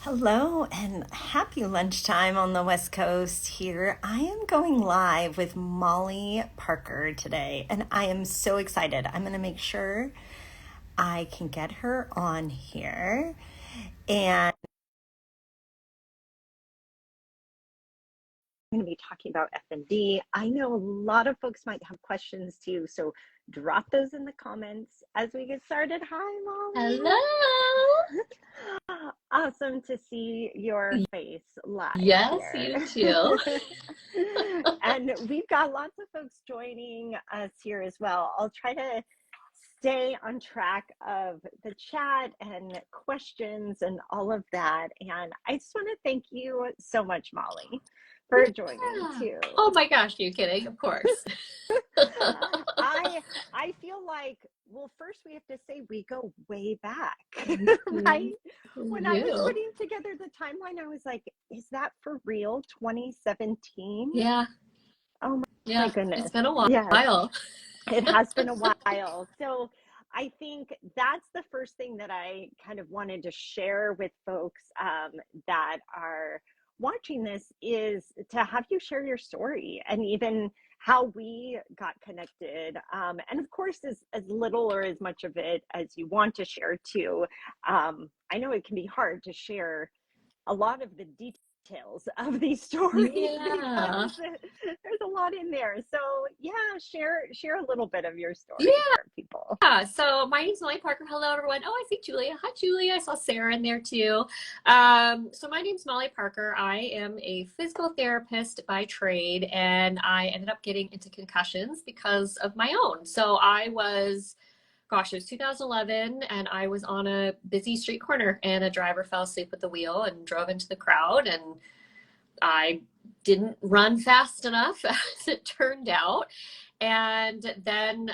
Hello and happy lunchtime on the West Coast here. I am going live with Molly Parker today, and I am so excited. I'm going to make sure I can get her on here. And I'm going to be talking about FND. I know a lot of folks might have questions too, so drop those in the comments as we get started. Hi, Molly. Hello. Awesome to see your face live Yes, here. you too. And we've got lots of folks joining us here as well. I'll try to stay on track of the chat and questions and all of that. And I just want to thank you so much, Molly, for joining Yeah. too. Oh my gosh, are you kidding? Of course. I feel like, well, first we have to say we go way back, Mhm. right? We When I was do. putting together the timeline, I was like, is that for real? 2017? Yeah, Oh my yeah. It's goodness. been a Yes, while. it has been a while. So I think that's the first thing that I kind of wanted to share with folks that are watching this is to have you share your story and even how we got connected. And of course, as little or as much of it as you want to share too. I know it can be hard to share a lot of the details of these stories Yeah. because there's a lot in there. So yeah, share a little bit of your story Yeah. for people. So my name's Molly Parker. Hello, everyone. Oh, I see Julia. Hi, Julia. I saw Sarah in there too. So my name's Molly Parker. I am a physical therapist by trade, and I ended up getting into concussions because of my own. So I was gosh, it was 2011, and I was on a busy street corner, and a driver fell asleep at the wheel and drove into the crowd, and I didn't run fast enough, as it turned out. And then,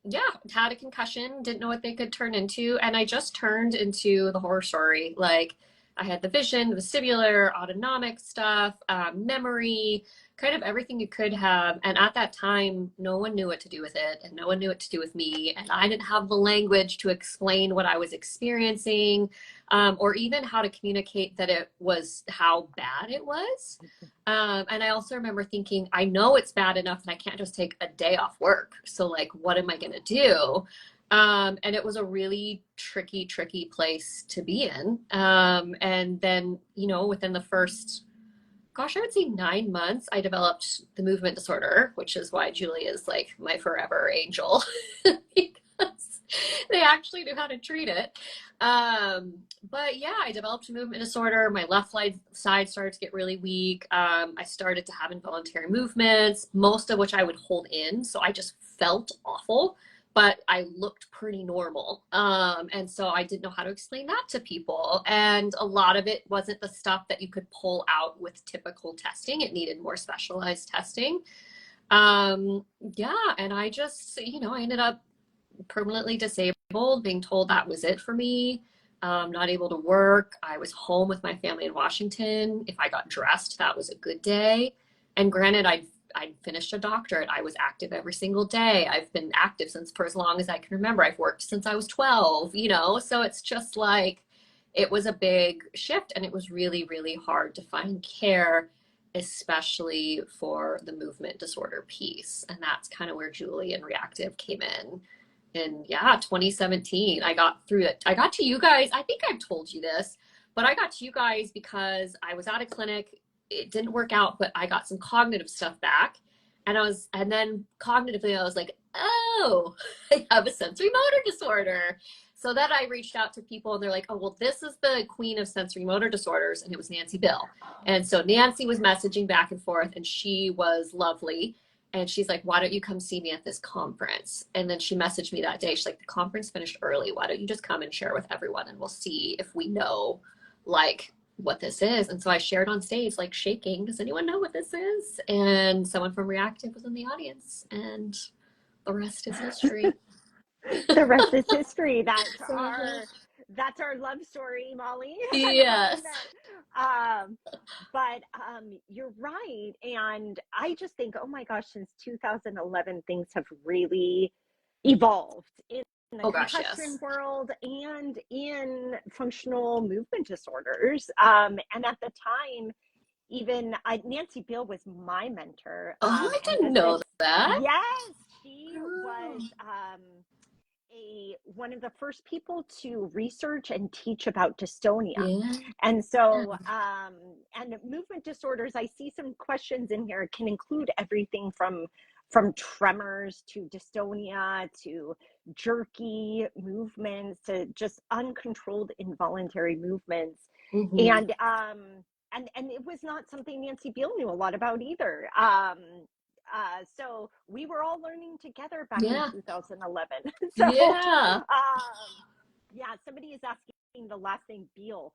yeah, had a concussion, didn't know what they could turn into, and I just turned into the horror story. Like, I had the vision, vestibular, autonomic stuff, memory, kind of everything you could have. And at that time, no one knew what to do with it, and no one knew what to do with me. And I didn't have the language to explain what I was experiencing, or even how to communicate that it was how bad it was. And I also remember thinking, I know it's bad enough and I can't just take a day off work. So, like, what am I going to do? And it was a really tricky place to be in. And then, within the first, gosh, I would say 9 months, I developed the movement disorder, which is why Julie is like my forever angel because they actually knew how to treat it. But yeah, I developed a movement disorder. My left side started to get really weak. I started to have involuntary movements, most of which I would hold in. So I just felt awful, but I looked pretty normal. And so I didn't know how to explain that to people. And a lot of it wasn't the stuff that you could pull out with typical testing. It needed more specialized testing. Yeah, and I just, I ended up permanently disabled, being told that was it for me. Not able to work. I was home with my family in Washington. If I got dressed, that was a good day. And granted, I'd finished a doctorate. I was active every single day. I've been active since for as long as I can remember. I've worked since I was 12, So it's just like it was a big shift, and it was really hard to find care, especially for the movement disorder piece. And that's kind of where Julie and Re+active came in. And yeah, 2017, I got through it. I got to you guys. I think I've told you this, but I got to you guys because I was at a clinic. It didn't work out, but I got some cognitive stuff back. And then cognitively, I was like, oh, I have a sensory motor disorder. So then I reached out to people, and they're like, oh, well, this is the queen of sensory motor disorders. And it was Nancy Bill. And so Nancy was messaging back and forth, and she was lovely. And she's like, why don't you come see me at this conference? And then she messaged me that day. She's like, the conference finished early. Why don't you just come and share with everyone, and we'll see if we know, like, what this is. And so I shared on stage, like, shaking, does anyone know what this is? And someone from Re+active was in the audience, and the rest is history. The rest is history. Uh-huh. That's our love story, Molly. And all of Yes. that. But you're right. And I just think, oh my gosh, since 2011, things have really evolved in the Oh gosh, concussion yes. world and in functional movement disorders. And at the time, even Nancy Beal was my mentor, Oh, I and didn't has know been, that. yes, she Oh, was one of the first people to research and teach about dystonia. yeah. And so, and movement disorders, I see some questions in here, can include everything from tremors to dystonia to jerky movements to just uncontrolled involuntary movements. Mm-hmm. And it was not something Nancy Beal knew a lot about either. So we were all learning together back in Yeah. 2011. So, Yeah. yeah, somebody is asking the last name Beal,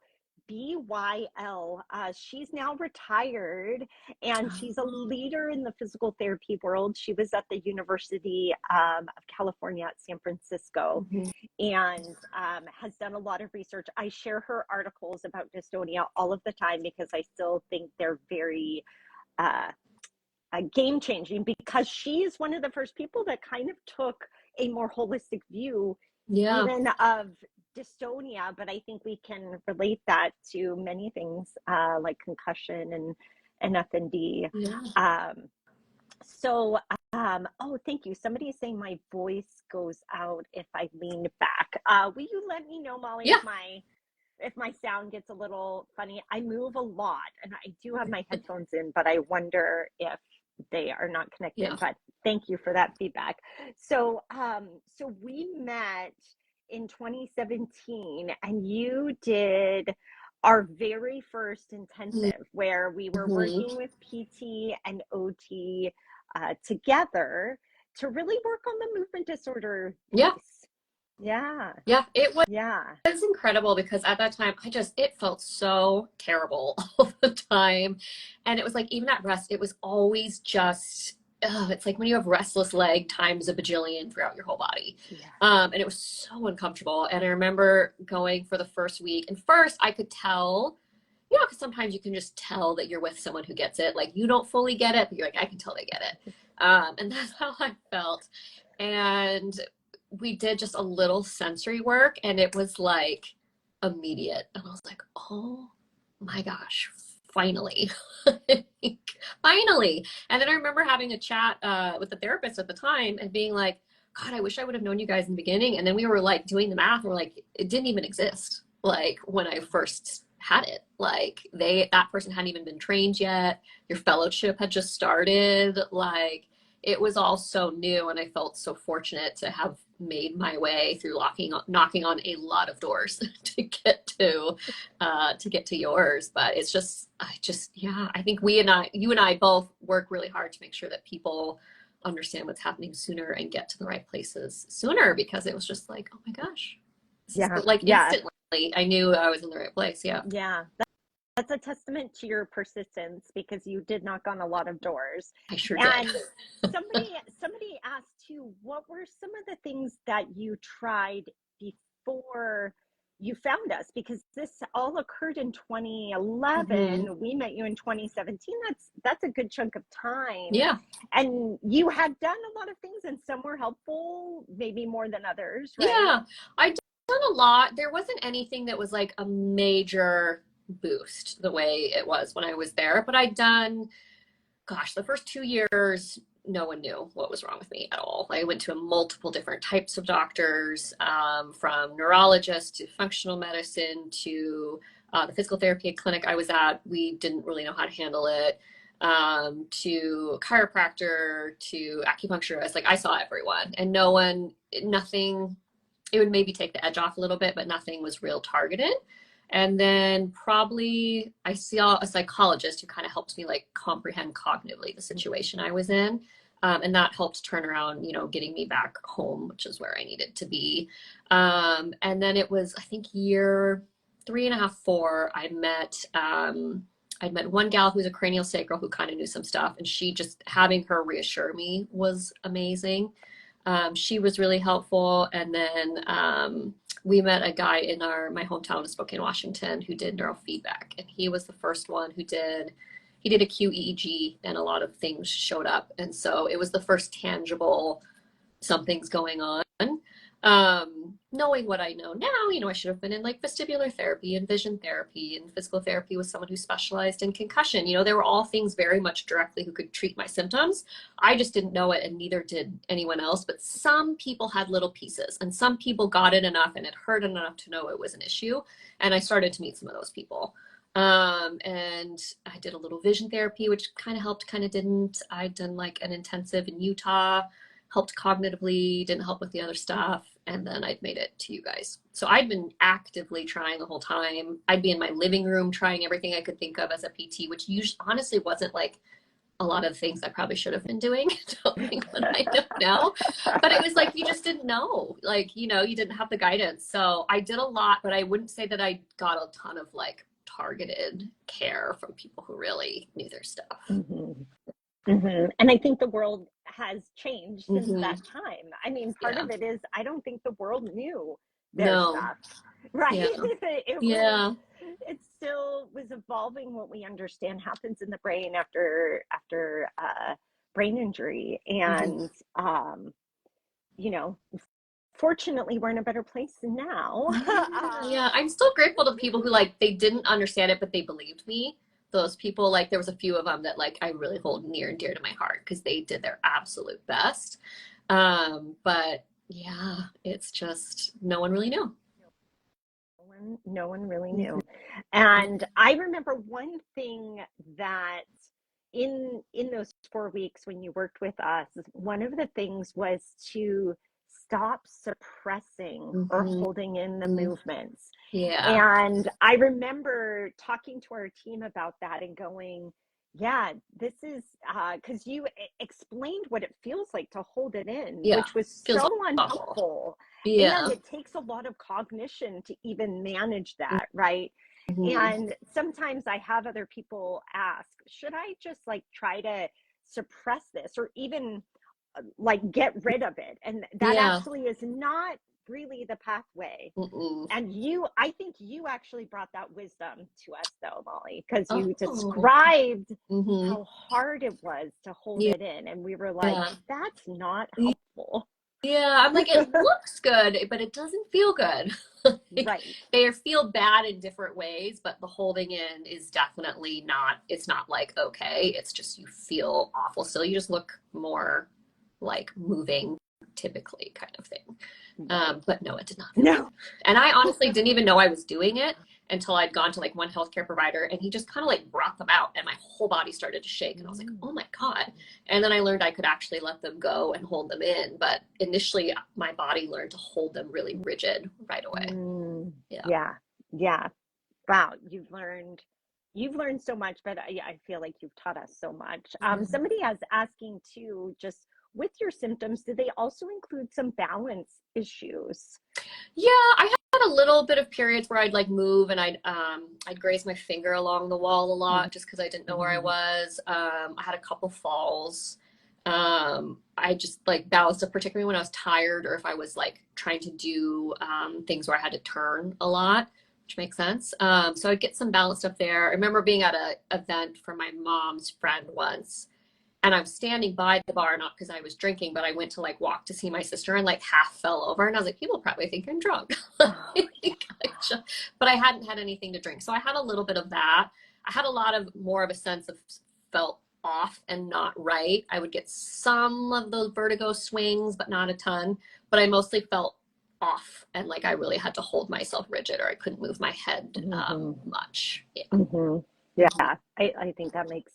BYL. She's now retired and she's a leader in the physical therapy world. She was at the University of California at San Francisco Mm-hmm. and has done a lot of research. I share her articles about dystonia all of the time because I still think they're very uh, game changing, because she is one of the first people that kind of took a more holistic view Yeah. even of dystonia, but I think we can relate that to many things like concussion and FND. Yeah. Um, so, oh, thank you. Somebody's saying my voice goes out if I lean back. Will you let me know, Molly, Yeah. if my sound gets a little funny? I move a lot and I do have my headphones in, but I wonder if they are not Yeah. connected. But thank you for that feedback. So, so we met in 2017 and you did our very first intensive where we were Mm-hmm. working with PT and OT together to really work on the movement disorder Yeah. piece. Yeah. Yeah. It Yeah. was incredible because at that time it felt so terrible all the time. And it was like, even at rest, it was always just, it's like when you have restless leg times a bajillion throughout your whole body. Yeah. And it was so uncomfortable. And I remember going for the first week, and first I could tell, because sometimes you can just tell that you're with someone who gets it. Like, you don't fully get it, but you're like, I can tell they get it. And that's how I felt. And we did just a little sensory work, and it was like immediate. And I was like, oh my gosh, finally. Finally. And then I remember having a chat with the therapist at the time and being like, God, I wish I would have known you guys in the beginning. And then we were like doing the math, and we're like, it didn't even exist. Like when I first had it, like that person hadn't even been trained yet. Your fellowship had just started. Like it was all so new, and I felt so fortunate to have made my way through knocking on a lot of doors to get to yours. But it's just, I think you and I both work really hard to make sure that people understand what's happening sooner and get to the right places sooner, because it was just like, oh my gosh, this is Yeah. like Yeah. instantly I knew I was in the right place. Yeah. Yeah. That's a testament to your persistence because you did knock on a lot of doors. I sure did. And somebody asked too, what were some of the things that you tried before you found us? Because this all occurred in 2011. Mm-hmm. We met you in 2017. That's a good chunk of time. Yeah. And you had done a lot of things and some were helpful, maybe more than others, right? Yeah. I'd done a lot. There wasn't anything that was like a major boost the way it was when I was there, but I'd done, gosh, the first 2 years, no one knew what was wrong with me at all. I went to multiple different types of doctors, from neurologists to functional medicine to the physical therapy clinic I was at. We didn't really know how to handle it. To chiropractor, to acupuncturist. Like I saw everyone, and nothing, it would maybe take the edge off a little bit, but nothing was real targeted. And then probably I saw a psychologist who kind of helped me like comprehend cognitively the situation I was in. And that helped turn around, getting me back home, which is where I needed to be. And then it was, I think, year 3.5, 4, I'd met one gal who's a cranial sacral who kind of knew some stuff, and she just having her reassure me was amazing. She was really helpful. And then we met a guy in my hometown of Spokane, Washington, who did neurofeedback, and he was the first one who did a QEEG, and a lot of things showed up. And so it was the first tangible something's going on. Knowing what I know now, I should have been in like vestibular therapy and vision therapy and physical therapy with someone who specialized in concussion. They were all things very much directly who could treat my symptoms. I just didn't know it, and neither did anyone else. But some people had little pieces, and some people got it enough and it hurt enough to know it was an issue. And I started to meet some of those people. And I did a little vision therapy, which kind of helped, kind of didn't. I'd done like an intensive in Utah, helped cognitively, didn't help with the other stuff. And then I'd made it to you guys. So I'd been actively trying the whole time. I'd be in my living room trying everything I could think of as a PT, which usually honestly wasn't like a lot of things I probably should have been doing, knowing what I know now. But it was like, you just didn't know, like, you didn't have the guidance. So I did a lot, but I wouldn't say that I got a ton of like targeted care from people who really knew their stuff. Mm-hmm. Mm-hmm. And I think the world has changed since that time. I mean, part of it is I don't think the world knew their stuff, right? It still was evolving. What we understand happens in the brain after brain injury, and fortunately, we're in a better place now. I'm still grateful to people who like they didn't understand it, but they believed me. Those people, like there was a few of them that like I really hold near and dear to my heart because they did their absolute best. But yeah, it's just no one really knew. No one really knew. And I remember one thing that in those 4 weeks when you worked with us, one of the things was to stop suppressing or holding in the movements. And I remember talking to our team about that and going, yeah, this is because you explained what it feels like to hold it in, which was so unhelpful. And it takes a lot of cognition to even manage that, right? And sometimes I have other people ask, should I just like try to suppress this or even like get rid of it? And that actually is not really the pathway. And I think you actually brought that wisdom to us though, Molly, because you described how hard it was to hold it in. And we were like, that's not helpful. I'm like, it looks good, but it doesn't feel good. Right. They feel bad in different ways, but the holding in is definitely not, it's not like, okay, it's just you feel awful. Still, you just look more like moving typically kind of thing. But no, it did not. No. And I honestly didn't even know I was doing it until I'd gone to like one healthcare provider and he just kind of like brought them out and my whole body started to shake and I was like, oh my God. And then I learned I could actually let them go and hold them in. But initially my body learned to hold them really rigid right away. Yeah. Wow. You've learned so much, but I feel like you've taught us so much. Somebody is asking too, just with your symptoms, did they also include some balance issues? Yeah, I had a little bit of periods where I'd like move and I'd graze my finger along the wall a lot just because I didn't know where I was. I had a couple falls. I just like balanced up, particularly when I was tired or if I was like trying to do things where I had to turn a lot, which makes sense. So I'd get some balance up there. I remember being at an event for my mom's friend once. And I was standing by the bar, not because I was drinking, but I went to like walk to see my sister and like half fell over. And I was like, people probably think I'm drunk. But I hadn't had anything to drink. So I had a little bit of that. I had a lot of more of a sense of felt off and not right. I would get some of those vertigo swings, but not a ton. But I mostly felt off and like I really had to hold myself rigid or I couldn't move my head much. I think that makes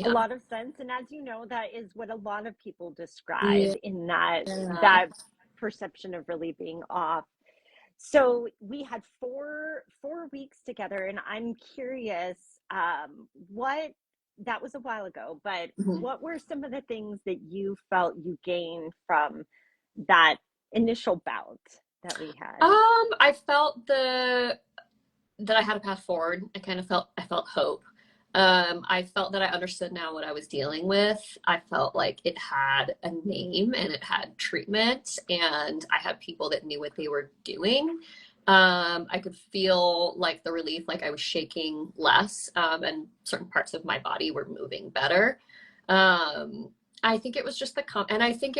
a lot of sense. And as you know, that is what a lot of people describe in that perception of really being off. So we had four weeks together, and I'm curious, what that was a while ago, but what were some of the things that you felt you gained from that initial bout that we had? I felt that I had a path forward. I felt hope. I felt that I understood now what I was dealing with. I felt like it had a name and it had treatment and I had people that knew what they were doing. I could feel like the relief, like I was shaking less, and certain parts of my body were moving better. I think it was just and I think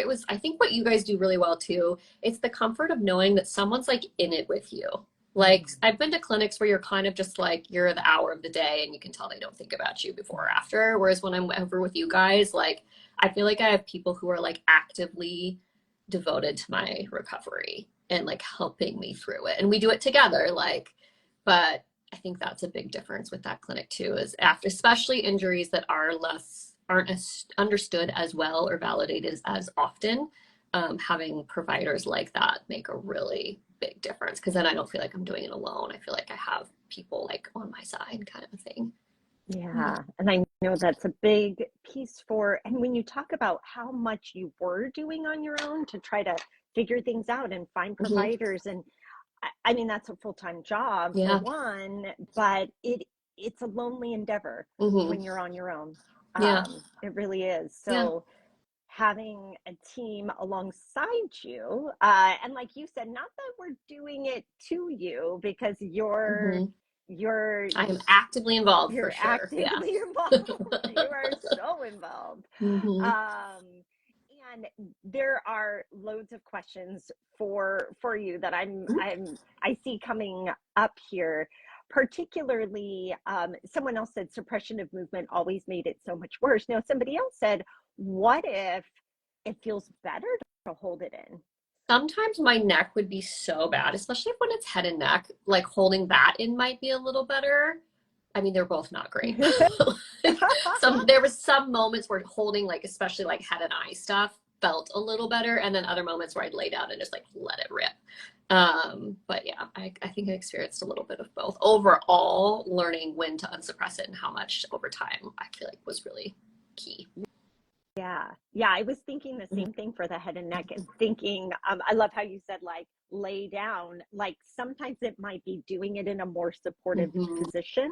what you guys do really well too. It's the comfort of knowing that someone's like in it with you. Like I've been to clinics where you're kind of just like, you're the hour of the day and you can tell they don't think about you before or after. Whereas when I'm over with you guys, like, I feel like I have people who are like actively devoted to my recovery and like helping me through it. And we do it together. Like, but I think that's a big difference with that clinic too, is after, especially injuries that aren't as understood as well or validated as often, having providers like that make a really big difference, because then I don't feel like I'm doing it alone. I feel like I have people like on my side, kind of a thing. Yeah, and I know that's a big piece and when you talk about how much you were doing on your own to try to figure things out and find Mm-hmm. providers, and I mean, that's a full-time job for Yeah. one, but it's a lonely endeavor Mm-hmm. when you're on your own. Yeah. It really is. Yeah. So having a team alongside you, and like you said, not that we're doing it to you, because Mm-hmm. you're I am actively involved for you're sure. Yeah. actively involved. You are so involved. Mm-hmm. Um, and there are loads of questions for you that I see coming up here. Particularly, someone else said suppression of movement always made it so much worse. Now, somebody else said, what if it feels better to hold it in? Sometimes my neck would be so bad, especially when it's head and neck. Like holding that in might be a little better. I mean, they're both not great. There was some moments where holding, like especially like head and eye stuff, felt a little better, and then other moments where I'd lay down and just like let it rip. But yeah, I think I experienced a little bit of both. Overall, learning when to unsuppress it and how much over time I feel like was really key. Yeah. Yeah. I was thinking the same thing for the head and neck, and thinking, I love how you said like lay down. Like sometimes it might be doing it in a more supportive Mm-hmm. position,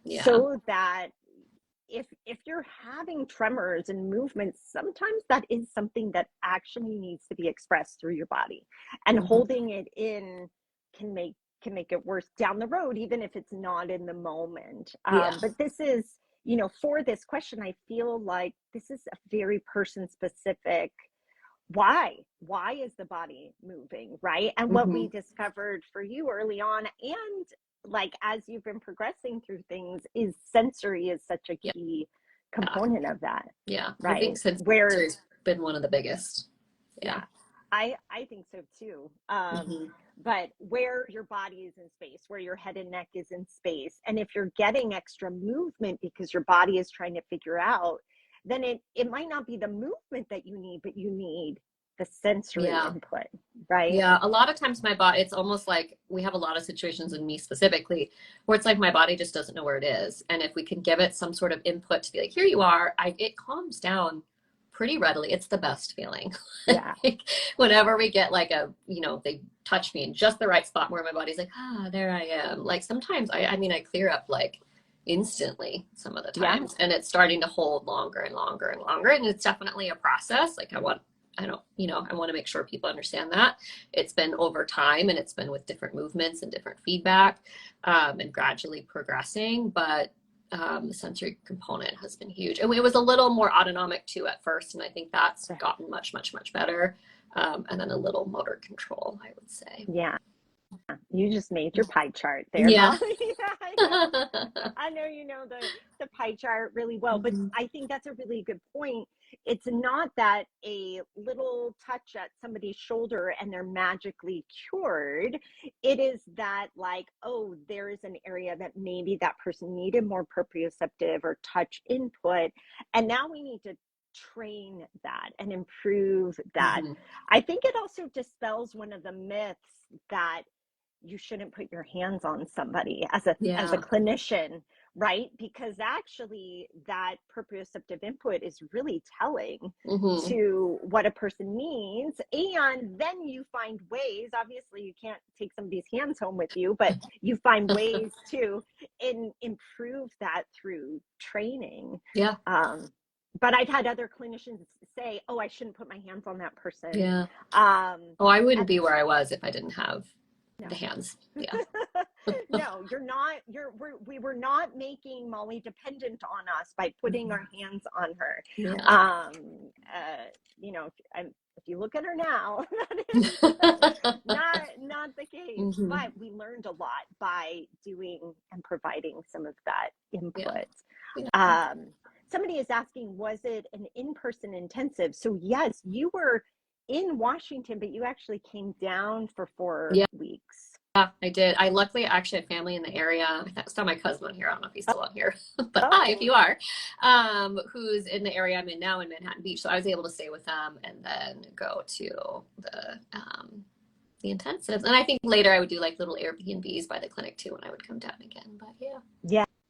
Yeah. so that if you're having tremors and movements, sometimes that is something that actually needs to be expressed through your body, and holding it in can make it worse down the road, even if it's not in the moment. Yeah. But this is, for this question, I feel like this is a very person specific. Why is the body moving, right? And what we discovered for you early on, and like as you've been progressing through things, is sensory is such a Yeah. key component of that. Yeah. I Right. think sensory's been one of the biggest. Yeah, I think so too. But where your body is in space, where your head and neck is in space, and if you're getting extra movement because your body is trying to figure out, then it might not be the movement that you need, but you need the sensory input, right? Yeah, a lot of times my body, it's almost like we have a lot of situations, in me specifically, where it's like my body just doesn't know where it is. And if we can give it some sort of input to be like, here you are, it calms down pretty readily. It's the best feeling. Yeah. Like, whenever we get like they touch me in just the right spot where my body's like, there I am. Like sometimes I mean, I clear up like instantly some of the times, and it's starting to hold longer and longer and longer. And it's definitely a process. Like I want to make sure people understand that it's been over time, and it's been with different movements and different feedback, and gradually progressing. But the sensory component has been huge. And it was a little more autonomic too at first, and I think that's gotten much, much, much better. And then a little motor control, I would say. Yeah. You just made your pie chart there, Yeah. Molly. I know you know the pie chart really well, but I think that's a really good point. It's not that a little touch at somebody's shoulder and they're magically cured. It is that like, oh, there is an area that maybe that person needed more proprioceptive or touch input, and now we need to train that and improve that. I think it also dispels one of the myths that you shouldn't put your hands on somebody as a clinician, right? Because actually that proprioceptive input is really telling to what a person needs. And then you find ways, obviously you can't take somebody's hands home with you, but you find ways to improve that through training. Yeah. But I've had other clinicians say, oh, I shouldn't put my hands on that person. Yeah. I wouldn't be where I was if I didn't have the hands. Yeah. No, you're not. We were not making Molly dependent on us by putting our hands on her. Yeah. You know, if you look at her now, that is not the case. Mm-hmm. But we learned a lot by doing and providing some of that input. Yeah. Somebody is asking, was it an in-person intensive? So yes, you were in Washington, but you actually came down for 4 weeks. Yeah, I did. I luckily actually had family in the area. I saw my cousin on here. I don't know if he's still on here, but hi, if you are, who's in the area I'm in now in Manhattan Beach. So I was able to stay with them and then go to the intensives. And I think later I would do like little Airbnbs by the clinic too when I would come down again. But yeah.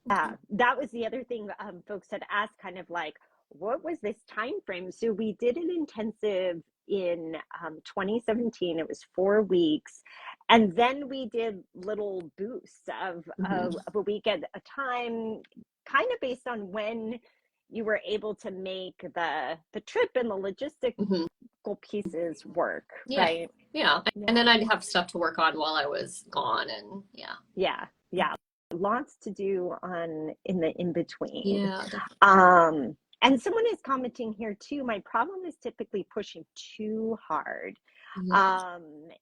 Yeah, that was the other thing folks had asked, kind of like, what was this time frame? So we did an intensive in 2017. It was 4 weeks. And then we did little boosts of a week at a time, kind of based on when you were able to make the trip and the logistical pieces work, right? Yeah. And then I'd have stuff to work on while I was gone. And yeah. Lots to do in the in-between. Yeah. And someone is commenting here too, my problem is typically pushing too hard. And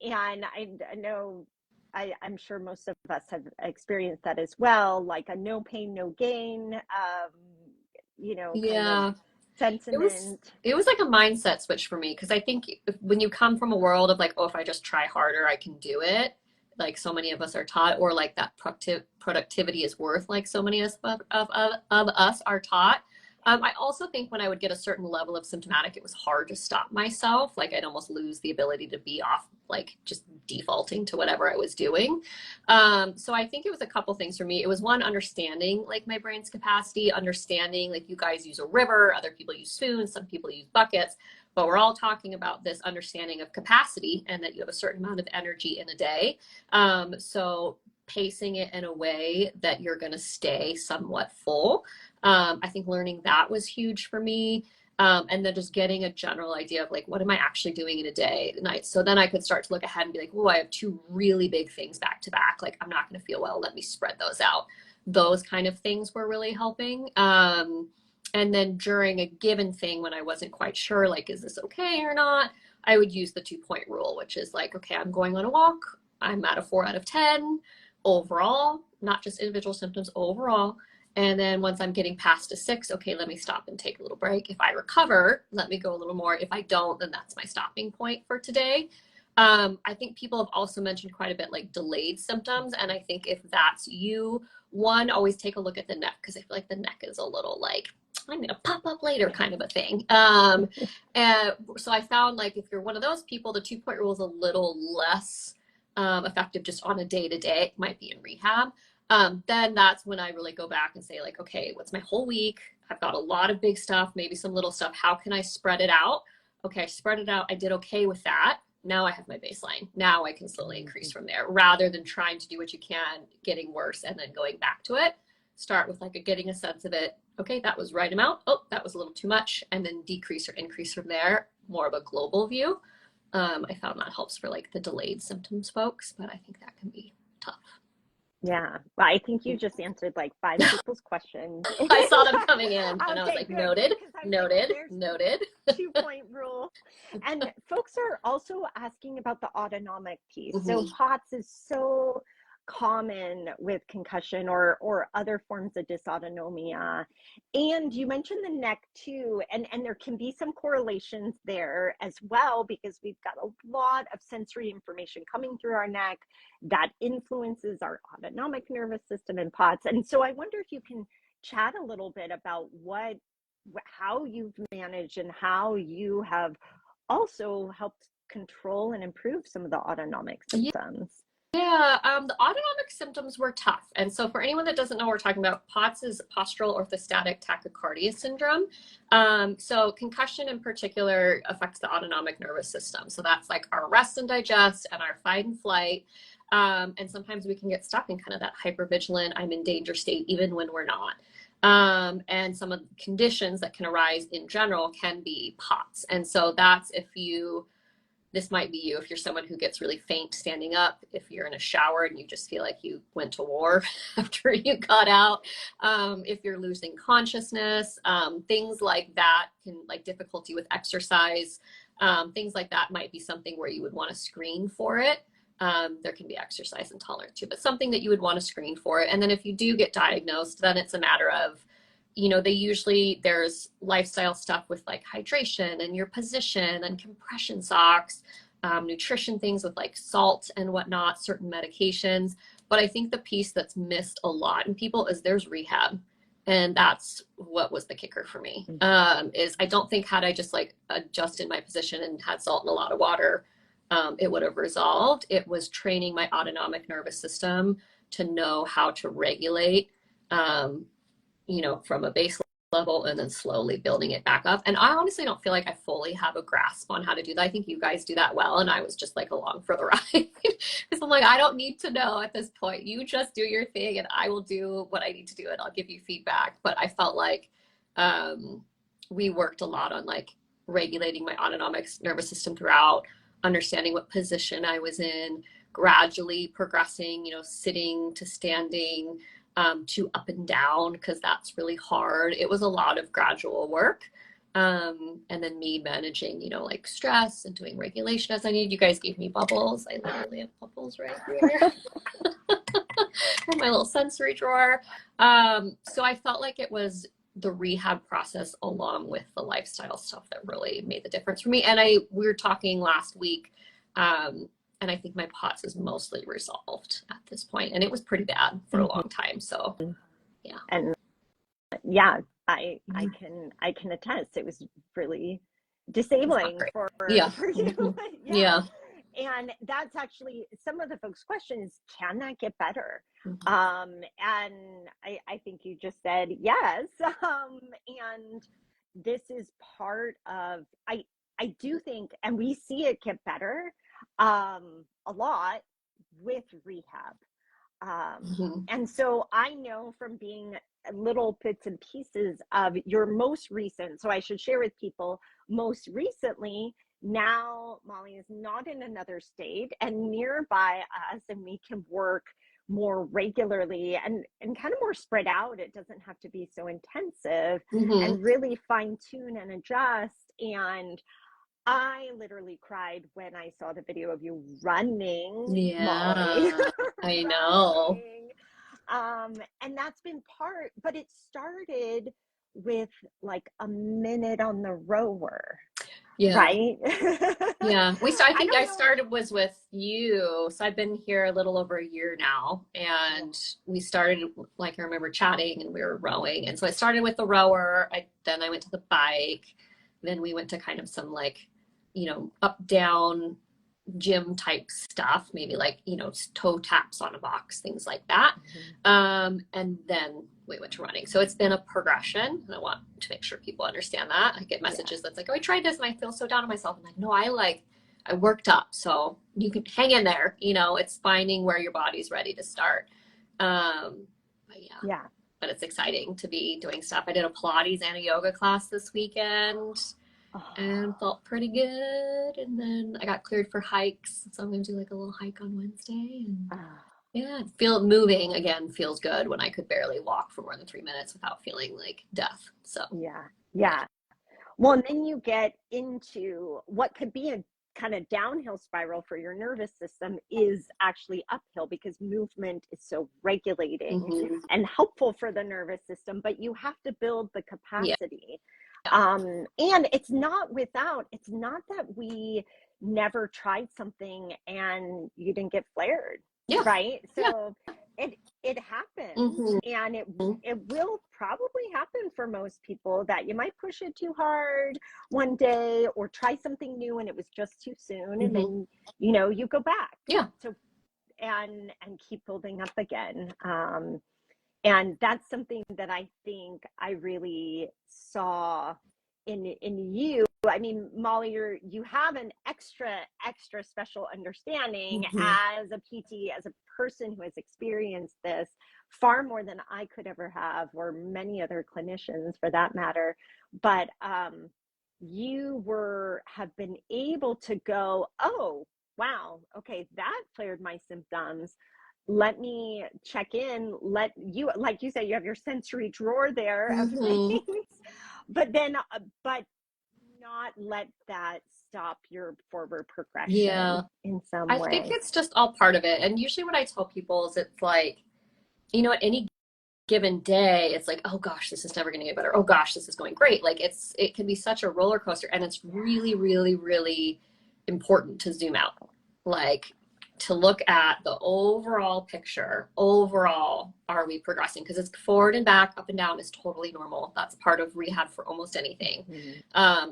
I know, I'm sure most of us have experienced that as well, like a no pain, no gain, kind of sentiment. It was like a mindset switch for me, because I think when you come from a world of like, oh, if I just try harder, I can do it, like so many of us are taught, or like that productivity is worth, like so many of us are taught. I also think when I would get a certain level of symptomatic, it was hard to stop myself. Like I'd almost lose the ability to be off, like just defaulting to whatever I was doing. So I think it was a couple things for me. It was one, understanding like my brain's capacity, understanding like you guys use a river, other people use spoons, some people use buckets, but we're all talking about this understanding of capacity and that you have a certain amount of energy in a day. So pacing it in a way that you're going to stay somewhat full. I think learning that was huge for me. And then just getting a general idea of like, what am I actually doing in a day, night? So then I could start to look ahead and be like, oh, I have 2 really big things back to back. Like, I'm not going to feel well. Let me spread those out. Those kind of things were really helping. And then during a given thing, when I wasn't quite sure, like, is this okay or not? I would use the 2-point rule, which is like, okay, I'm going on a walk. I'm at a 4 out of 10 overall, not just individual symptoms, overall. And then once I'm getting past a 6, okay, let me stop and take a little break. If I recover, let me go a little more. If I don't, then that's my stopping point for today. I think people have also mentioned quite a bit like delayed symptoms. And I think if that's you, one, always take a look at the neck, because I feel like the neck is a little like, I'm going to pop up later kind of a thing. And so I found like if you're one of those people, the 2-point rule is a little less effective just on a day-to-day. It might be in rehab. Then that's when I really go back and say like, okay, what's my whole week? I've got a lot of big stuff, maybe some little stuff. How can I spread it out? Okay, I spread it out. I did okay with that. Now I have my baseline. Now I can slowly increase from there, rather than trying to do what you can, getting worse, and then going back to it. Start with like getting a sense of it. Okay, that was right amount. Oh, that was a little too much. And then decrease or increase from there, more of a global view. I found that helps for like the delayed symptoms folks, but I think that can be tough. Yeah, well, I think you just answered like 5 people's questions. I saw them coming in, and I was like, good, noted, noted, like, noted. 2-point rule. And folks are also asking about the autonomic piece. So POTS is so common with concussion or other forms of dysautonomia. And you mentioned the neck too, and there can be some correlations there as well, because we've got a lot of sensory information coming through our neck that influences our autonomic nervous system and POTS. And so I wonder if you can chat a little bit about how you've managed and how you have also helped control and improve some of the autonomic symptoms. Yeah, the autonomic symptoms were tough. And so for anyone that doesn't know what we're talking about, POTS is postural orthostatic tachycardia syndrome. So concussion in particular affects the autonomic nervous system. So that's like our rest and digest and our fight and flight. And sometimes we can get stuck in kind of that hypervigilant, I'm in danger state, even when we're not. And some of the conditions that can arise in general can be POTS. And so that's this might be you if you're someone who gets really faint standing up, if you're in a shower and you just feel like you went to war after you got out, if you're losing consciousness, things like that can, like difficulty with exercise, things like that might be something where you would want to screen for it. There can be exercise intolerant too, but something that you would want to screen for it. And then if you do get diagnosed, then it's a matter of, there's lifestyle stuff with like hydration and your position and compression socks, nutrition things with like salt and whatnot, certain medications. But I think the piece that's missed a lot in people is there's rehab. And that's what was the kicker for me, is I don't think had I just like adjusted my position and had salt and a lot of water, it would have resolved. It was training my autonomic nervous system to know how to regulate, from a base level and then slowly building it back up. And I honestly don't feel like I fully have a grasp on how to do that. I think you guys do that well. And I was just like along for the ride because I'm like, I don't need to know at this point. You just do your thing and I will do what I need to do and I'll give you feedback. But I felt like we worked a lot on like regulating my autonomic nervous system throughout, understanding what position I was in, gradually progressing, sitting to standing, to up and down, because that's really hard. It was a lot of gradual work. And then me managing, like stress and doing regulation as I needed. You guys gave me bubbles. I literally have bubbles right here. In my little sensory drawer. So I felt like it was the rehab process along with the lifestyle stuff that really made the difference for me. And we were talking last week, and I think my POTS is mostly resolved at this point. And it was pretty bad for a long time. So yeah. And yeah, I can attest. It was really disabling for you. Yeah. And that's actually some of the folks' questions, can that get better? And I think you just said yes. And this is part of, I do think, and we see it get better a lot with rehab. And so I know from being little bits and pieces of your most recent, so I should share with people, most recently, now Molly is not in another state and nearby us, and we can work more regularly and kind of more spread out. It doesn't have to be so intensive, and really fine tune and adjust. And I literally cried when I saw the video of you running. Yeah, Molly. I know. And that's been part, but it started with like a minute on the rower. Yeah. Right. Yeah. I think I started was with you. So I've been here a little over a year now. And we started, like, I remember chatting and we were rowing. And so I started with the rower. Then I went to the bike. Then we went to kind of some like, up down gym type stuff, maybe like, toe taps on a box, things like that. And then we went to running. So it's been a progression, and I want to make sure people understand that. I get messages that's like, oh, I tried this and I feel so down on myself. I'm like, no, I worked up. So you can hang in there. It's finding where your body's ready to start. But but it's exciting to be doing stuff. I did a Pilates and a yoga class this weekend. And felt pretty good. And then I got cleared for hikes. So I'm going to do like a little hike on Wednesday. And moving again feels good when I could barely walk for more than 3 minutes without feeling like death. So yeah. Well, and then you get into what could be a kind of downhill spiral for your nervous system is actually uphill, because movement is so regulating and helpful for the nervous system, but you have to build the capacity. And it's not that we never tried something and you didn't get flared, right? So it happens, and it will probably happen for most people, that you might push it too hard one day or try something new and it was just too soon, and then you go back. So and keep building up again. And that's something that I think I really saw in you. I mean, Molly, you have an extra special understanding as a PT, as a person who has experienced this far more than I could ever have, or many other clinicians for that matter. But have been able to go, oh, wow, okay, that flared my symptoms. Let me check in. Let you, like you said, you have your sensory drawer there of Mm-hmm. things, but then, but not let that stop your forward Yeah. progression in some I think way. it's just all part of it. And usually what I tell people is it's like, at any given day, it's like, oh gosh, this is never going to get better. Oh gosh, this is going great. Like it can be such a roller coaster, and it's really, really, really important to zoom out, like to look at the overall picture. Overall, are we progressing? Because it's forward and back, up and down is totally normal. That's part of rehab for almost anything.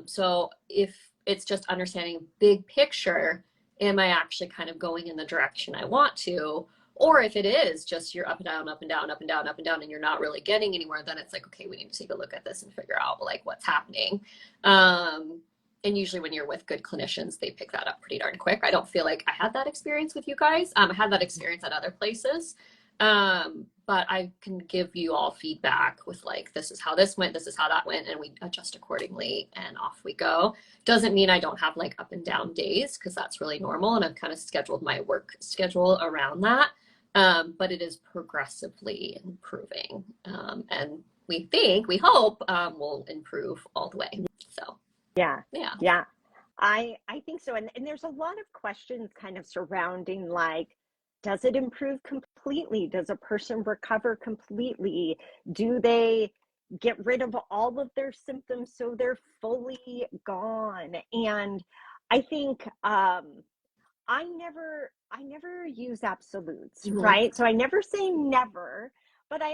So if it's just understanding big picture, am I actually kind of going in the direction I want to? Or if it is just you're up and down, up and down, up and down, up and down, and you're not really getting anywhere, then it's like, okay, we need to take a look at this and figure out like what's happening. And usually when you're with good clinicians, they pick that up pretty darn quick. I don't feel like I had that experience with you guys. I had that experience at other places. But I can give you all feedback with like, this is how this went, this is how that went, and we adjust accordingly and off we go. Doesn't mean I don't have like up and down days, because that's really normal. And I've kind of scheduled my work schedule around that. But it is progressively improving. And we hope, will improve all the way. So, Yeah. yeah. Yeah. I think so. And there's a lot of questions kind of surrounding like, does it improve completely? Does a person recover completely? Do they get rid of all of their symptoms so they're fully gone? And I think I never use absolutes, Mm-hmm. right? So I never say never, but I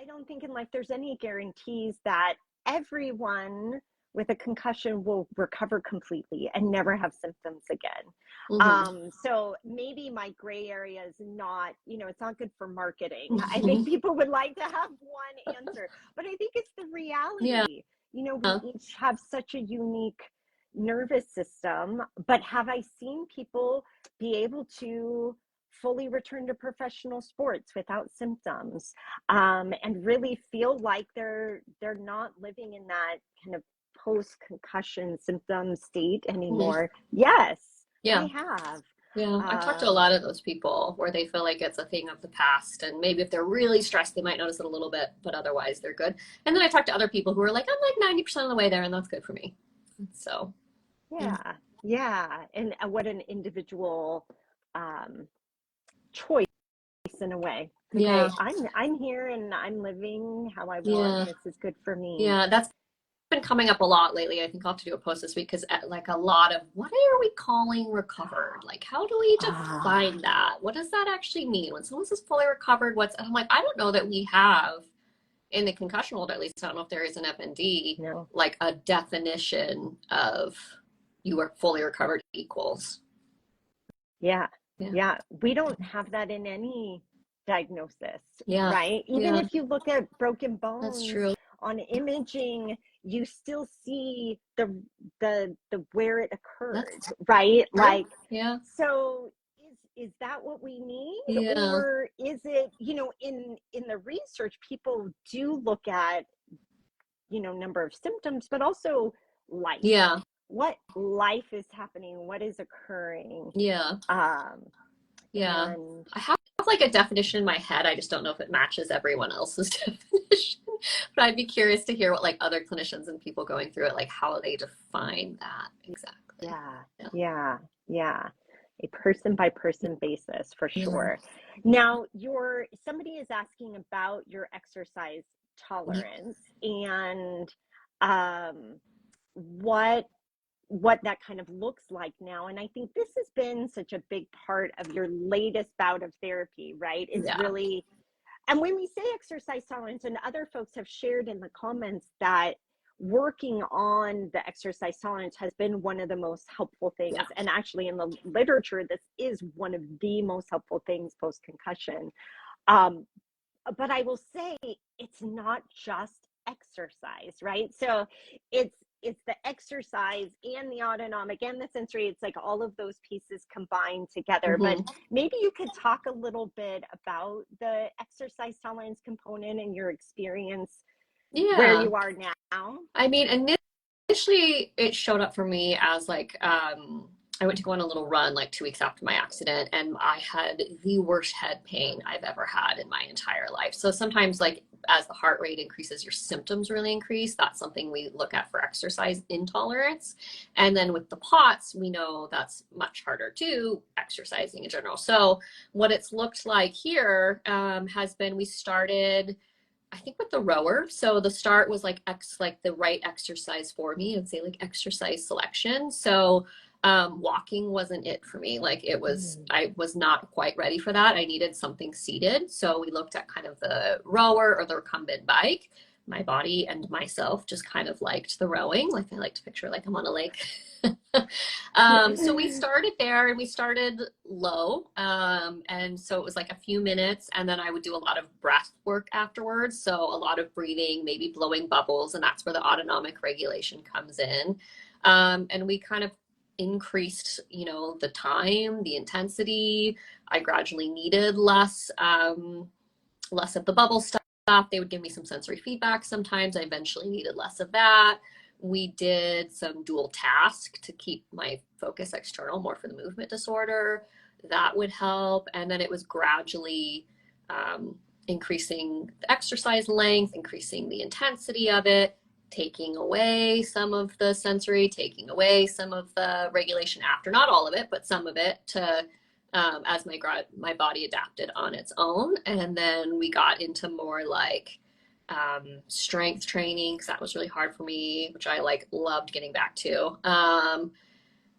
don't think in life there's any guarantees that everyone with a concussion will recover completely and never have symptoms again. Mm-hmm. So maybe my gray area is not, it's not good for marketing. I Mm-hmm. think people would like to have one answer, but I think it's the Yeah. reality. We each have such a unique nervous system, but have I seen people be able to fully return to professional sports without symptoms, and really feel like they're not living in that kind of post concussion symptom state anymore? Yes, I Yeah. have. Yeah. I've talked to a um, lot of those people where they feel like it's a thing of the past. And maybe if they're really stressed, they might notice it a little bit, but otherwise they're good. And then I talked to other people who are like, I'm like 90% of the way there, and that's good for me. So, yeah. yeah, yeah. And what an individual um, choice in a way. It's like Yeah. I'm here and I'm living how I want, Yeah. and this is good for me. Yeah. That's been coming up a lot lately. I think I'll have to do a post this week because like a lot of what are we calling recovered? Like how do we Ah, define that? What does that actually mean? When someone says fully recovered, I'm like, I don't know that we have in the concussion world, at least I don't know if there is an FND, no. like a definition of you are fully recovered equals. Yeah. Yeah. Yeah. We don't have that in any diagnosis, Yeah. right? Even Yeah. if you look at broken That's bones true. on imaging, you still see the where it occurred, That's right? true. Like, Yeah. so is that what we need? Yeah. Or is it, in the research, people do look at, number of symptoms, but also life. Yeah. What life is happening, what is occurring. Yeah. Um, Yeah. and I have like a definition in my head. I just don't know if it matches everyone else's definition. But I'd be curious to hear what like other clinicians and people going through it, like how they define that exactly. yeah, Yeah. yeah, yeah. A person by person basis for Yeah. sure. Now, somebody is asking about your exercise Yeah. tolerance and um, what that kind of looks like now. And I think this has been such a big part of your latest bout of therapy, right? Is Yeah. really, and when we say exercise tolerance, and other folks have shared in the comments that working on the exercise tolerance has been one of the most helpful Yeah. things. And actually, in the literature, this is one of the most helpful things post concussion. Um, but I will say it's not just exercise, right? So it's the exercise and the autonomic and the sensory. It's like all of those pieces combined together. But Mm-hmm. maybe you could talk a little bit about the exercise tolerance component and your experience where Yeah. you are now. I mean, initially it showed up for me as like, I went to go on a little run like 2 weeks after my accident, and I had the worst head pain I've ever had in my entire life. So sometimes, like, as the heart rate increases, your symptoms really increase. That's something we look at for exercise intolerance. And then with the POTS, we know that's much harder too, exercising in general. So what it's looked like here has been, we started, I think, with the rower. So the start was like the right exercise for me. I'd say like exercise selection. So walking wasn't it for me. Like I was not quite ready for that. I needed something seated. So we looked at kind of the rower or the recumbent bike. My body and myself just kind of liked the rowing. Like I like to picture like I'm on a lake. So we started there, and we started low. And so it was like a few minutes, and then I would do a lot of breath work afterwards. So a lot of breathing, maybe blowing bubbles, and that's where the autonomic regulation comes in. And we kind of increased, the time, the intensity. I gradually needed less of the bubble stuff. They would give me some sensory feedback sometimes. I eventually needed less of that. We did some dual task to keep my focus external, more for the movement disorder. That would help. And then it was gradually increasing the exercise length, increasing the intensity of it, taking away some of the sensory, taking away some of the regulation after, not all of it, but some of it, to as my body adapted on its own. And then we got into more like strength training, because that was really hard for me, which I loved getting back to.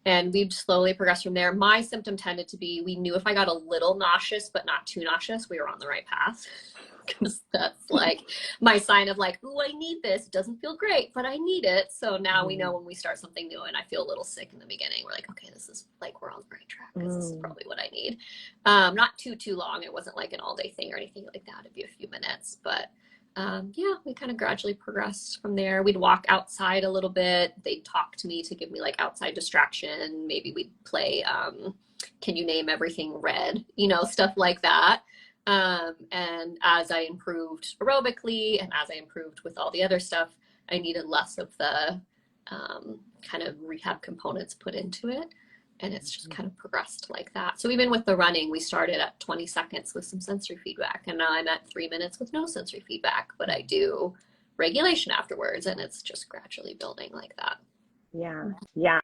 And we've slowly progressed from there. My symptom tended to be, we knew if I got a little nauseous, but not too nauseous, we were on the right path. Because that's like my sign of like, oh, I need this. It doesn't feel great, but I need it. So now we know when we start something new and I feel a little sick in the beginning, we're like, okay, this is like, we're on the right track, because this is probably what I need. Not too long. It wasn't like an all day thing or anything like that. It'd be a few minutes, but yeah, we kind of gradually progressed from there. We'd walk outside a little bit. They'd talk to me to give me like outside distraction. Maybe we'd play, Can You Name Everything Red, stuff like that. And as I improved aerobically, and as I improved with all the other stuff, I needed less of the kind of rehab components put into it. And it's just kind of progressed like that. So even with the running, we started at 20 seconds with some sensory feedback, and now I'm at 3 minutes with no sensory feedback, but I do regulation afterwards, and it's just gradually building like that. Yeah.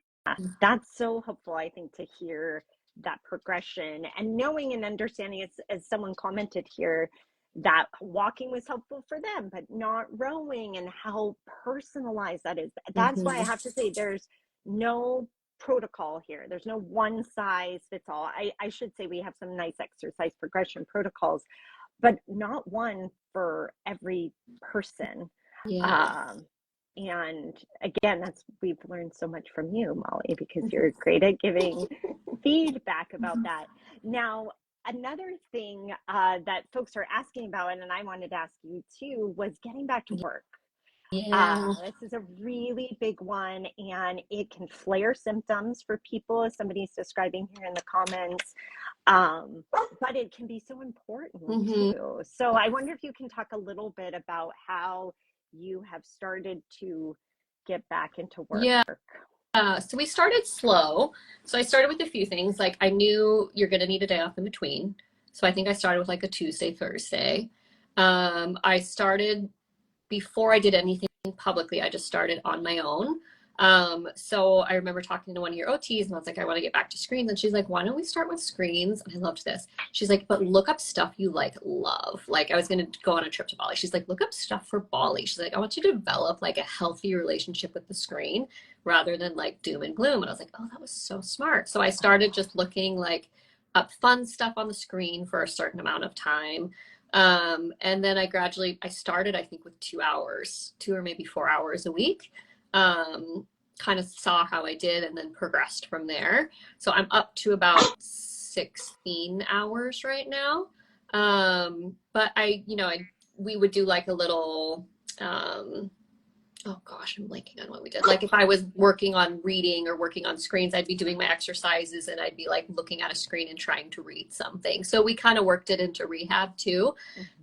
That's so helpful, I think, to hear that progression, and knowing and understanding, as someone commented here, that walking was helpful for them, but not rowing, and how personalized that is. That's why I have to say there's no protocol here. There's no one size fits all. I should say we have some nice exercise progression protocols, but not one for every person. Yeah. And again, we've learned so much from you, Molly, because you're great at giving feedback about that. Now, another thing that folks are asking about, and I wanted to ask you too, was getting back to work. Yeah. This is a really big one, and it can flare symptoms for people, as somebody's describing here in the comments. But it can be so important too. So I wonder if you can talk a little bit about how you have started to get back into work. Yeah. So we started slow. So I started with a few things. Like, I knew you're going to need a day off in between. So I think I started with like a Tuesday, Thursday. I started, before I did anything publicly, I just started on my own. So I remember talking to one of your OTs, and I was like, I want to get back to screens. And she's like, why don't we start with screens? And I loved this. She's like, but look up stuff you love. Like, I was going to go on a trip to Bali. She's like, look up stuff for Bali. She's like, I want you to develop like a healthy relationship with the screen rather than like doom and gloom. And I was like, oh, that was so smart. So I started just looking like up fun stuff on the screen for a certain amount of time. And then I started, I think, with 2 hours, 2 or maybe 4 hours a week. Kind of saw how I did, and then progressed from there. So I'm up to about 16 hours right now. But we would do like a little, oh gosh, I'm blanking on what we did. Like, if I was working on reading or working on screens, I'd be doing my exercises, and I'd be like looking at a screen and trying to read something. So we kind of worked it into rehab too.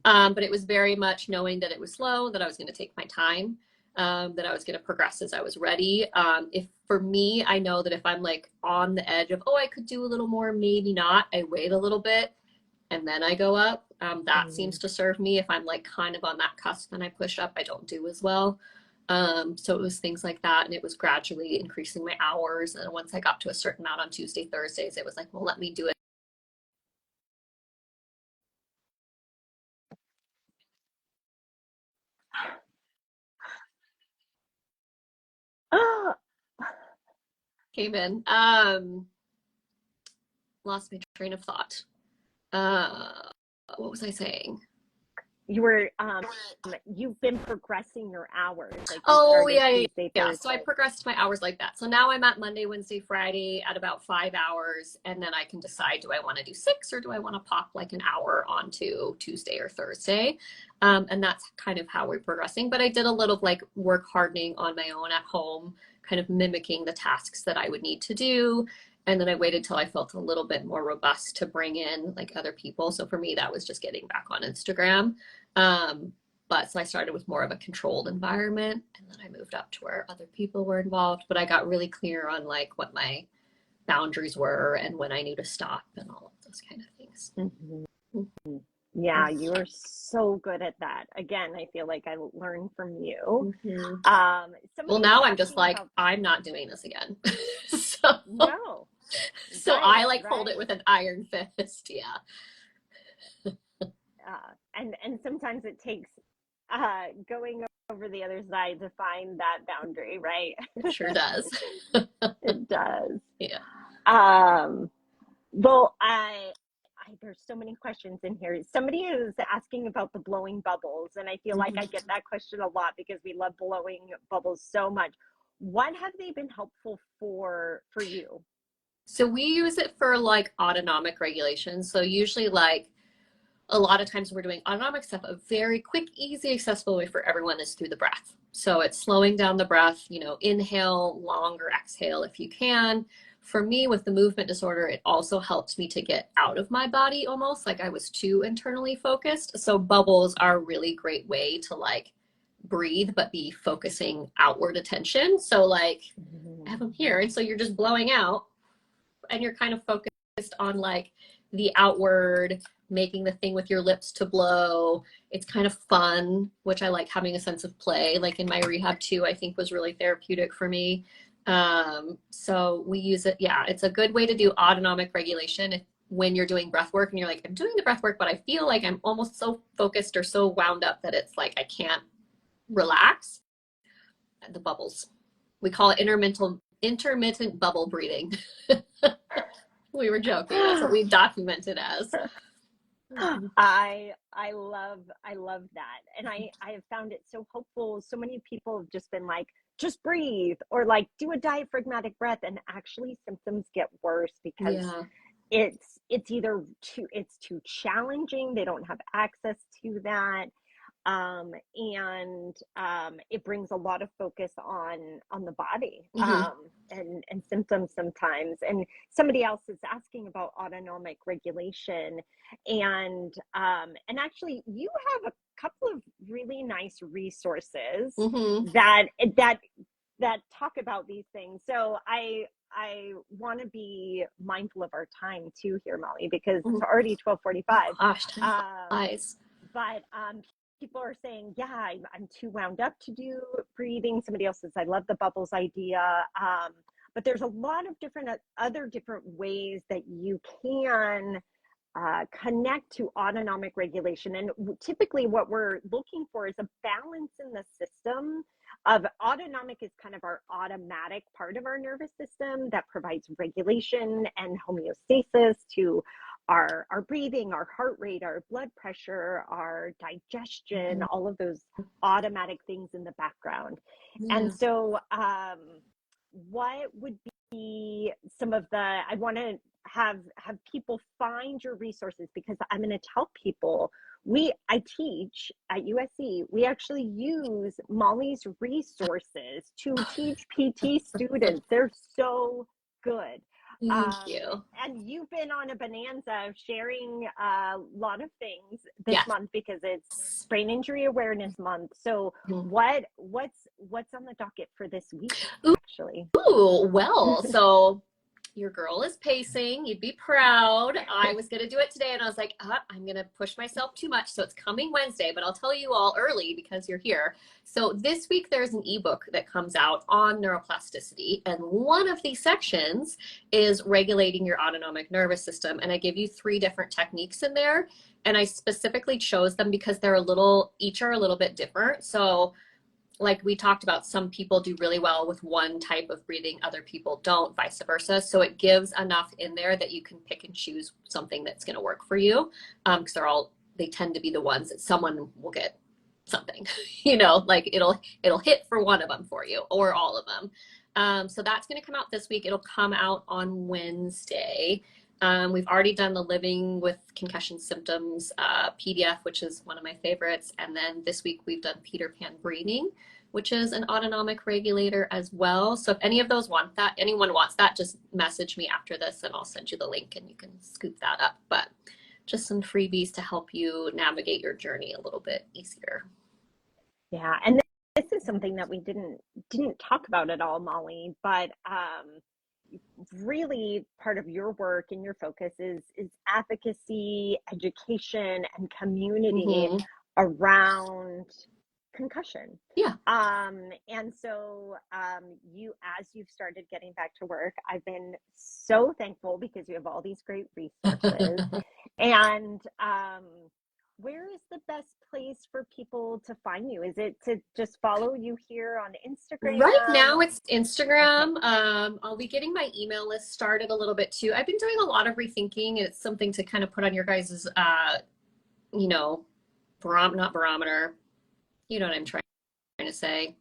But it was very much knowing that it was slow, that I was going to take my time. that I was going to progress as I was ready. If for me, I know that if I'm like on the edge of, oh, I could do a little more, maybe not, I wait a little bit and then I go up. That seems to serve me. If I'm like kind of on that cusp and I push up, I don't do as well. So it was things like that. And it was gradually increasing my hours. And once I got to a certain amount on Tuesday, Thursdays, it was like, well, let me do it. Came in. Lost my train of thought. What was I saying? You were you've been progressing your hours, like you Oh, started yeah. Tuesday, Yeah. So I Thursday. progressed my hours like that. So now I'm at Monday, Wednesday, Friday at about 5 hours. And then I can decide, do I want to do 6 or do I want to pop like an hour onto Tuesday or Thursday? And that's kind of how we're progressing. But I did a little like work hardening on my own at home, kind of mimicking the tasks that I would need to do. And then I waited till I felt a little bit more robust to bring in like other people. So for me, that was just getting back on Instagram. But so I started with more of a controlled environment and then I moved up to where other people were involved. But I got really clear on like what my boundaries were and when I knew to stop and all of those kind of things. Mm-hmm. Yeah, you are so good at that. Again, I feel like I learned from you. Well, Somebody now was I'm just asking like, about I'm not doing this again. so, no, so I right, like hold it right. with an iron fist. Yeah. And sometimes it takes going over the other side to find that boundary, right? It sure does. It does. Yeah. Um, well, there's so many questions in here. Somebody is asking about the blowing bubbles, and I feel like I get that question a lot because we love blowing bubbles so much. What have they been helpful for you? So we use it for like autonomic regulation. So usually like a lot of times we're doing autonomic stuff, a very quick, easy, accessible way for everyone is through the breath. So it's slowing down the breath, you know, inhale, longer exhale if you can. For me, with the movement disorder, it also helped me to get out of my body almost, like I was too internally focused. So bubbles are a really great way to like breathe, but be focusing outward attention. So like I have them here. And so you're just blowing out and you're kind of focused on like the outward, making the thing with your lips to blow. It's kind of fun, which I like having a sense of play. Like in my rehab too, I think was really therapeutic for me. So we use it. Yeah, it's a good way to do autonomic regulation when you're doing breath work and you're like, I'm doing the breath work, but I feel like I'm almost so focused or so wound up that it's like I can't relax. The bubbles. We call it intermittent bubble breathing. We were joking. That's what we documented as. I love that. And I have found it so helpful. So many people have just been like, just breathe or like do a diaphragmatic breath, and actually symptoms get worse because Yeah. it's either too challenging, they don't have access to that, and it brings a lot of focus on the body, and symptoms sometimes. And somebody else is asking about autonomic regulation, and actually you have a couple of really nice resources that that talk about these things. So I want to be mindful of our time too here, Molly, because it's already 12:45. Gosh, time flies. But people are saying, yeah, I'm too wound up to do breathing. Somebody else says, I love the bubbles idea. But there's a lot of other different ways that you can connect to autonomic regulation. And typically what we're looking for is a balance in the system of autonomic is kind of our automatic part of our nervous system that provides regulation and homeostasis to our breathing, our heart rate, our blood pressure, our digestion, all of those automatic things in the background. And so what would be some of the, I want to have people find your resources, because I'm going to tell people I teach at USC. We actually use Molly's resources to teach PT students. They're so good. Thank you. And you've been on a bonanza of sharing a lot of things this Yes. month because it's Brain Injury Awareness Month. So what's on the docket for this week, actually? Ooh, well, so your girl is pacing. You'd be proud. I was going to do it today, and I was like, I'm going to push myself too much. So it's coming Wednesday, but I'll tell you all early because you're here. So this week, there's an ebook that comes out on neuroplasticity. And one of these sections is regulating your autonomic nervous system. And I give you 3 different techniques in there. And I specifically chose them because each are a little bit different. So like we talked about, some people do really well with one type of breathing, other people don't, vice versa. So it gives enough in there that you can pick and choose something that's going to work for you. Because they tend to be the ones that someone will get something, like it'll hit for one of them for you or all of them. So that's going to come out this week. It'll come out on Wednesday. We've already done the Living with Concussion Symptoms PDF, which is one of my favorites. And then this week we've done Peter Pan Breathing, which is an autonomic regulator as well. So if any of those anyone wants that, just message me after this and I'll send you the link and you can scoop that up. But just some freebies to help you navigate your journey a little bit easier. Yeah, and this is something that we didn't talk about at all, Molly, but really part of your work and your focus is advocacy, education, and community around concussion. Yeah. And so as you've started getting back to work, I've been so thankful because you have all these great resources. And where is the best place for people to find you? Is it to just follow you here on Instagram? Right now it's Instagram. Okay. I'll be getting my email list started a little bit too. I've been doing a lot of rethinking. It's something to kind of put on your guys's, not barometer. You know what I'm trying to say.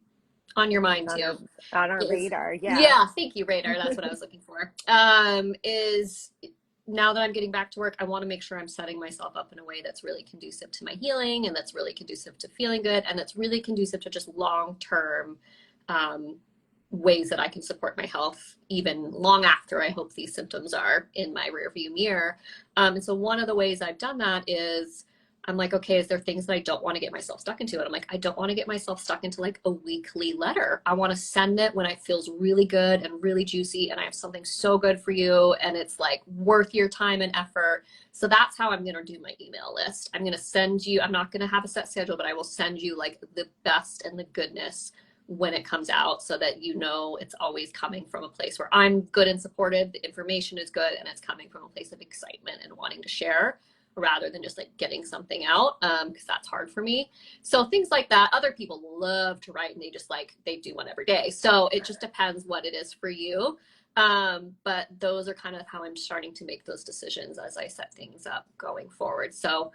On your mind too. On our radar, yeah. Yeah, thank you, radar. That's what I was looking for. Is now that I'm getting back to work, I want to make sure I'm setting myself up in a way that's really conducive to my healing and that's really conducive to feeling good and that's really conducive to just long-term ways that I can support my health even long after I hope these symptoms are in my rearview mirror. And so one of the ways I've done that is I'm like, okay, is there things that I don't want to get myself stuck into? And I'm like, I don't want to get myself stuck into like a weekly letter. I want to send it when it feels really good and really juicy and I have something so good for you and it's like worth your time and effort. So that's how I'm going to do my email list. I'm going to send you, I'm not going to have a set schedule, but I will send you like the best and the goodness when it comes out so that it's always coming from a place where I'm good and supported, the information is good, and it's coming from a place of excitement and wanting to share, rather than just like getting something out, because that's hard for me. So things like that. Other people love to write and they do one every day. So it just depends what it is for you. But those are kind of how I'm starting to make those decisions as I set things up going forward. So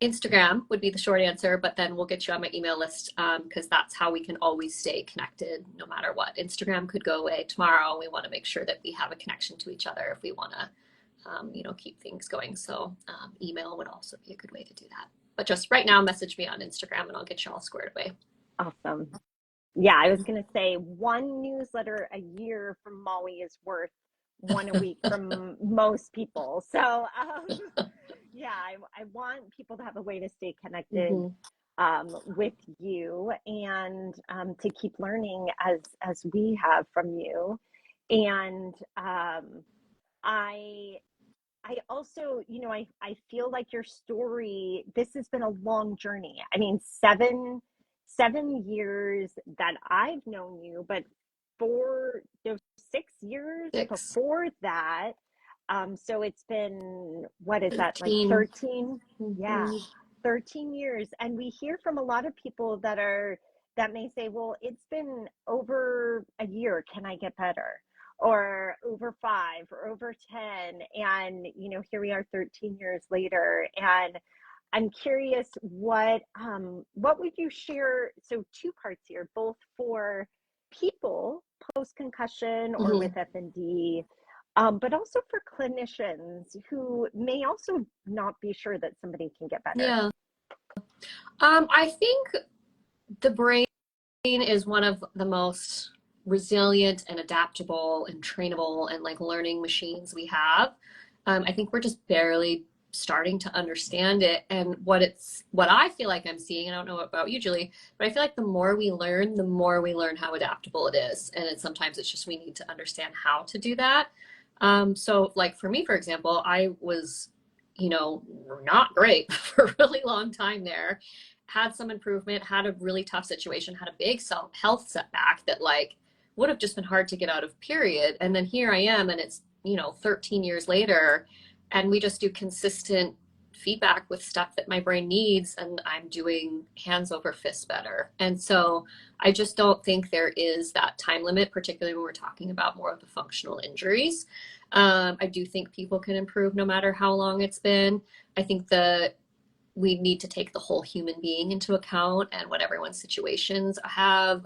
Instagram would be the short answer, but then we'll get you on my email list because that's how we can always stay connected no matter what. Instagram could go away tomorrow. We want to make sure that we have a connection to each other if we want to keep things going. So email would also be a good way to do that. But just right now, message me on Instagram and I'll get you all squared away. Awesome. Yeah, I was going to say one newsletter a year from Molly is worth one a week from most people. So yeah, I want people to have a way to stay connected with you and to keep learning as we have from you. And I also, I feel like your story, this has been a long journey. I mean, 7 years that I've known you, but 6 years before that. So it's been, what is 13. That, like 13? Yeah, 13 years. And we hear from a lot of people that may say, well, it's been over a year. Can I get better? Or over 5 or over 10. And, here we are 13 years later. And I'm curious, what would you share? So 2 parts here, both for people post-concussion or with FND, but also for clinicians who may also not be sure that somebody can get better. Yeah. I think the brain is one of the most resilient and adaptable and trainable and like learning machines we have. I think we're just barely starting to understand it. And what I feel like I'm seeing, and I don't know about you, Julie, but I feel like the more we learn how adaptable it is. And sometimes it's just we need to understand how to do that. So like for me, for example, I was, not great for a really long time there. Had some improvement, had a really tough situation, had a big health setback that like would have just been hard to get out of, period. And then here I am, and it's 13 years later, and we just do consistent feedback with stuff that my brain needs, and I'm doing hands over fists better. And so I just don't think there is that time limit, particularly when we're talking about more of the functional injuries. I do think people can improve no matter how long it's been. I think we need to take the whole human being into account and what everyone's situations have,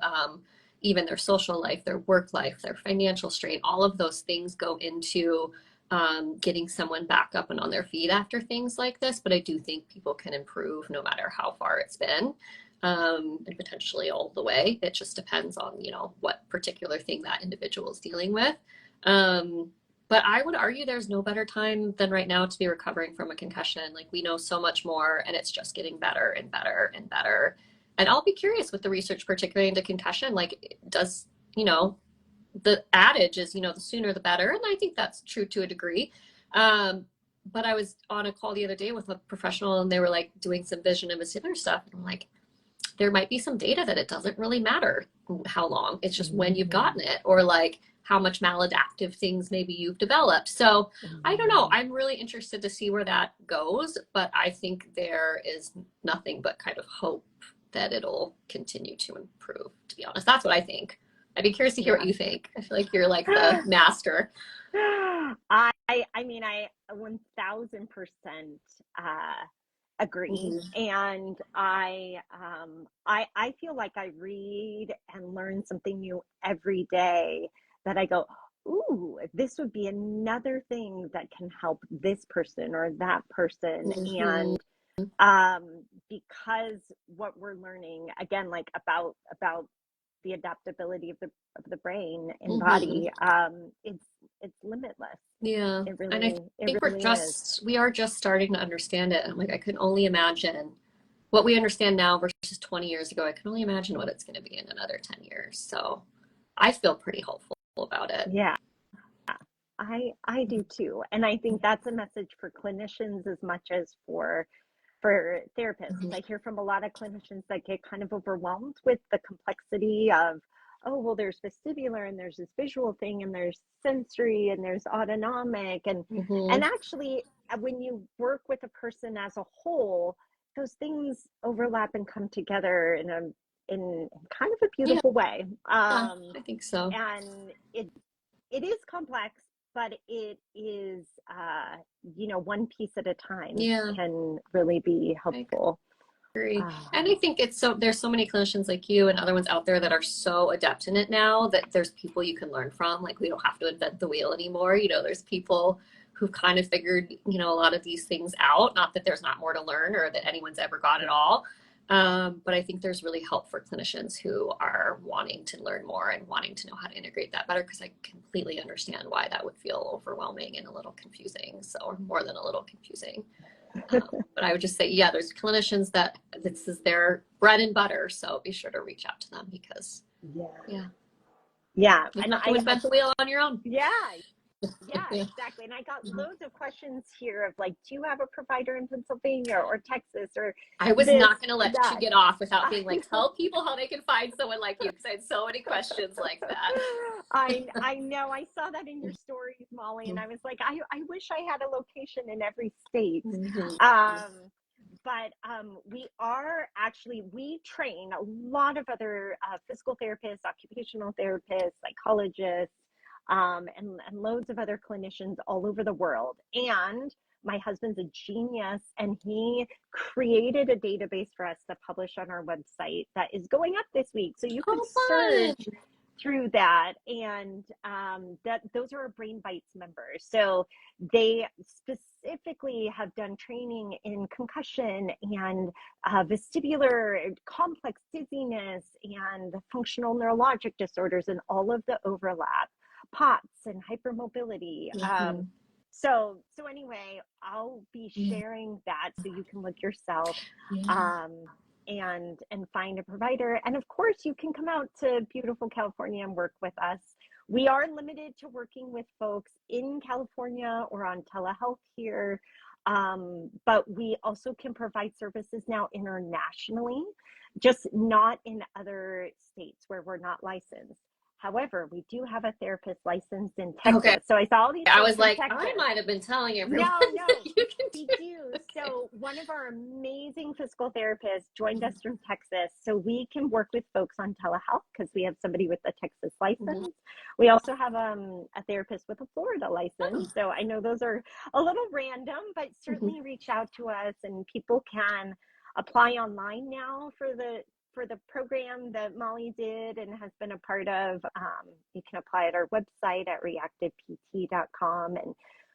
even their social life, their work life, their financial strain, all of those things go into getting someone back up and on their feet after things like this. But I do think people can improve no matter how far it's been, and potentially all the way. It just depends on, what particular thing that individual is dealing with. But I would argue there's no better time than right now to be recovering from a concussion. Like we know so much more, and it's just getting better and better and better. And I'll be curious with the research, particularly into concussion. Like, does, the adage is, the sooner the better. And I think that's true to a degree. But I was on a call the other day with a professional, and they were like doing some vision and vestibular stuff. And I'm like, there might be some data that it doesn't really matter how long. It's just when you've gotten it, or like how much maladaptive things maybe you've developed. So I don't know. I'm really interested to see where that goes, but I think there is nothing but kind of hope that it'll continue to improve, to be honest. That's what I think. I'd be curious to hear what you think. I feel like you're like the master. I mean, I 1000% agree. And I feel like I read and learn something new every day that I go, ooh, this would be another thing that can help this person or that person. And because what we're learning again, like about the adaptability of the brain and body, it's limitless. Yeah. It really, and I think we are just starting to understand it. I'm like, I can only imagine what we understand now versus 20 years ago. I can only imagine what it's going to be in another 10 years. So I feel pretty hopeful about it. Yeah, I do too. And I think that's a message for clinicians as much as for therapists. I hear from a lot of clinicians that get kind of overwhelmed with the complexity of, oh, well, there's vestibular and there's this visual thing and there's sensory and there's autonomic. And actually, when you work with a person as a whole, those things overlap and come together in kind of a beautiful way. I think so. And it is complex, but it is, one piece at a time can really be helpful. I agree. And I think there's so many clinicians like you and other ones out there that are so adept in it now that there's people you can learn from. Like we don't have to invent the wheel anymore. There's people who've kind of figured, a lot of these things out. Not that there's not more to learn or that anyone's ever got it all. But I think there's really help for clinicians who are wanting to learn more and wanting to know how to integrate that better, because I completely understand why that would feel overwhelming and a little confusing. So, or more than a little confusing. But I would just say, there's clinicians that this is their bread and butter. So be sure to reach out to them because, yeah. And I invent the wheel on your own. Yeah, exactly. And I got loads of questions here of like, do you have a provider in Pennsylvania or Texas or? I was not going to let you get off without being like, tell people how they can find someone like you, because I had so many questions like that. I know. I saw that in your stories, Molly, and I was like, I wish I had a location in every state. But we train a lot of other physical therapists, occupational therapists, psychologists, and loads of other clinicians all over the world. And my husband's a genius, and he created a database for us to publish on our website that is going up this week. So you can search through that, and those are our Brain Bites members. So they specifically have done training in concussion and vestibular complex dizziness and functional neurologic disorders and all of the overlap, POTS and hypermobility. So anyway, I'll be sharing that so you can look yourself. And find a provider. And of course, you can come out to beautiful California and work with us. We are limited to working with folks in California or on telehealth here, but we also can provide services now internationally, just not in other states where we're not licensed. However, we do have a therapist licensed in Texas. Okay. So I saw all these. I was like, Texas. I might have been telling everyone. No, we do. So one of our amazing physical therapists joined us from Texas, so we can work with folks on telehealth because we have somebody with a Texas license. We also have a therapist with a Florida license. So I know those are a little random, but certainly reach out to us, and people can apply online now for the program that Molly did and has been a part of. You can apply at our website at reactivept.com, and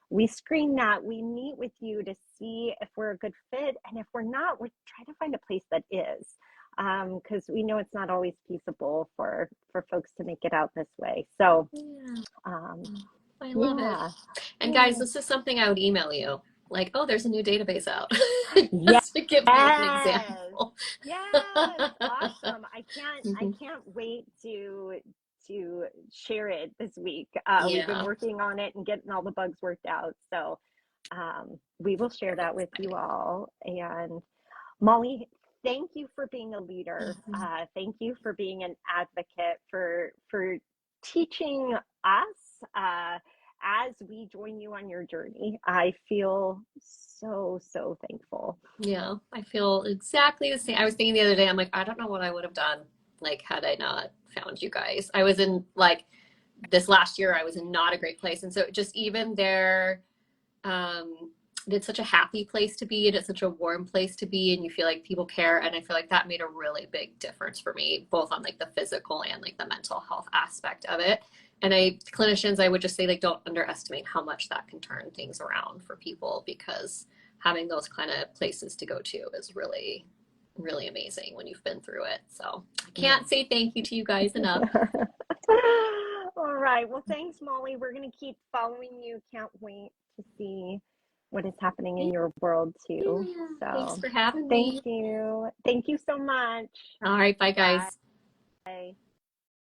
we screen that. We meet with you to see if we're a good fit, and if we're not, we're trying to find a place that is, because we know it's not always feasible for folks to make it out this way. So I love it. And guys, this is something I would email you. Like, oh, there's a new database out. Just to give you an example. Yes, awesome. I can't wait to share it this week. We've been working on it and getting all the bugs worked out. So we will share that with you all. And Molly, thank you for being a leader. Thank you for being an advocate, for teaching us as we join you on your journey. I feel so thankful. Yeah, I feel exactly the same. I was thinking the other day, I'm like, I don't know what I would have done, like, had I not found you guys. I was in, like, this last year, I was in not a great place. And so just even there, it's such a happy place to be, and it's such a warm place to be, and you feel like people care. And I feel like that made a really big difference for me, both on like the physical and like the mental health aspect of it. And clinicians, I would just say, like, don't underestimate how much that can turn things around for people, because having those kind of places to go to is really, really amazing when you've been through it. So I can't say thank you to you guys enough. All right. Well, thanks, Molly. We're going to keep following you. Can't wait to see what is happening in your world too. So thanks for having me. Thank you. Thank you so much. All right. Bye, guys. Bye.